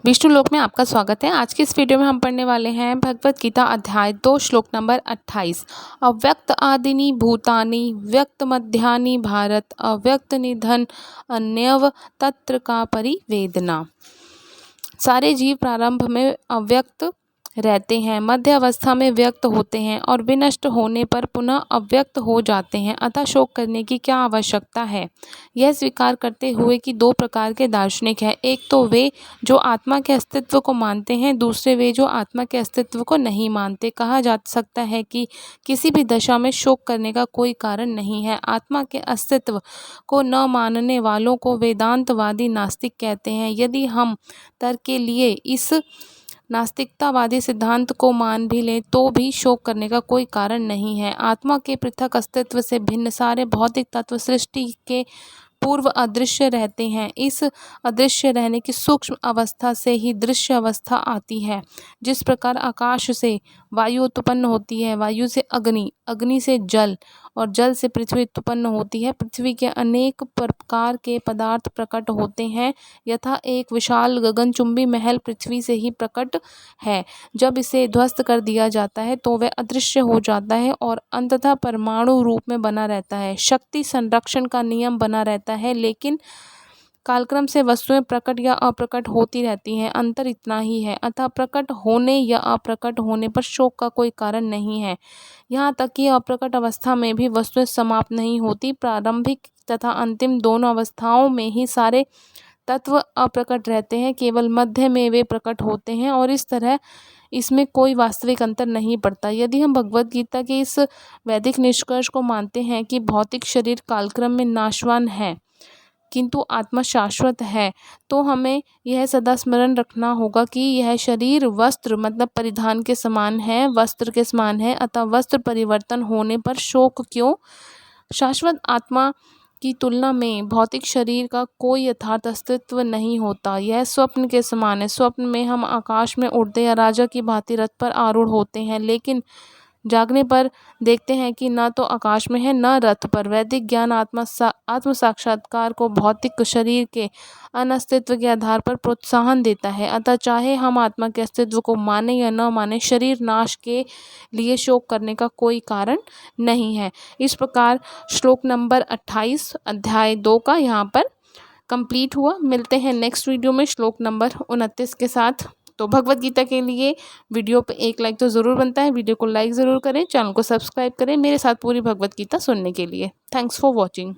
विष्णु लोक में आपका स्वागत है। आज की इस वीडियो में हम पढ़ने वाले हैं भगवत गीता अध्याय 2 श्लोक नंबर 28। अव्यक्त आदिनि भूतानि व्यक्त मध्यानि भारत अव्यक्त निधन अन्यव तत्र का परिवेदना। सारे जीव प्रारंभ में अव्यक्त रहते हैं, मध्य अवस्था में व्यक्त होते हैं और विनष्ट होने पर पुनः अव्यक्त हो जाते हैं, अतः शोक करने की क्या आवश्यकता है। यह स्वीकार करते हुए कि दो प्रकार के दार्शनिक हैं, एक तो वे जो आत्मा के अस्तित्व को मानते हैं, दूसरे वे जो आत्मा के अस्तित्व को नहीं मानते। कहा जा सकता है कि किसी भी दशा में शोक करने का कोई कारण नहीं है। आत्मा के अस्तित्व को न मानने वालों को वेदांतवादी नास्तिक कहते हैं। यदि हम तर्क के लिए इस नास्तिकतावादी सिद्धांत को मान भी लें तो भी शोक करने का कोई कारण नहीं है। आत्मा के पृथक अस्तित्व से भिन्न सारे भौतिक तत्व सृष्टि के पूर्व अदृश्य रहते हैं। इस अदृश्य रहने की सूक्ष्म अवस्था से ही दृश्य अवस्था आती है। जिस प्रकार आकाश से वायु उत्पन्न होती है, वायु से अग्नि, अग्नि से जल और जल से पृथ्वी उत्पन्न होती है, पृथ्वी के अनेक प्रकार के पदार्थ प्रकट होते हैं, यथा एक विशाल गगनचुंबी महल पृथ्वी से ही प्रकट है। जब इसे ध्वस्त कर दिया जाता है तो वह अदृश्य हो जाता है और अंततः परमाणु रूप में बना रहता है। शक्ति संरक्षण का नियम बना रहता है, लेकिन कालक्रम से वस्तुएं प्रकट या अप्रकट होती रहती हैं, अंतर इतना ही है। अतः प्रकट होने या अप्रकट होने पर शोक का कोई कारण नहीं है। यहाँ तक कि अप्रकट अवस्था में भी वस्तुएं समाप्त नहीं होती। प्रारंभिक तथा अंतिम दोनों अवस्थाओं में ही सारे तत्व अप्रकट रहते हैं, केवल मध्य में वे प्रकट होते हैं और इस तरह इसमें कोई वास्तविक अंतर नहीं पड़ता। यदि हम भगवत गीता के इस वैदिक निष्कर्ष को मानते हैं कि भौतिक शरीर कालक्रम में नाशवान है किंतु आत्मा शाश्वत है, तो हमें यह सदा स्मरण रखना होगा कि यह शरीर वस्त्र मतलब परिधान के समान है, वस्त्र के समान है, अतः वस्त्र परिवर्तन होने पर शोक क्यों। शाश्वत आत्मा की तुलना में भौतिक शरीर का कोई यथार्थ अस्तित्व नहीं होता। यह स्वप्न के समान है। स्वप्न में हम आकाश में उड़ते या राजा की भांति रथ पर आरूढ़ होते हैं, लेकिन जागने पर देखते हैं कि न तो आकाश में है न रथ पर। वैदिक ज्ञान आत्म साक्षात्कार को भौतिक शरीर के अनस्तित्व के आधार पर प्रोत्साहन देता है। अतः चाहे हम आत्मा के अस्तित्व को माने या न माने, शरीर नाश के लिए शोक करने का कोई कारण नहीं है। इस प्रकार श्लोक नंबर 28 अध्याय 2 का यहाँ पर कंप्लीट हुआ। मिलते हैं नेक्स्ट वीडियो में श्लोक नंबर 29 के साथ। तो भगवत गीता के लिए वीडियो पे एक लाइक तो ज़रूर बनता है। वीडियो को लाइक ज़रूर करें, चैनल को सब्सक्राइब करें मेरे साथ पूरी भगवत गीता सुनने के लिए। Thanks for watching.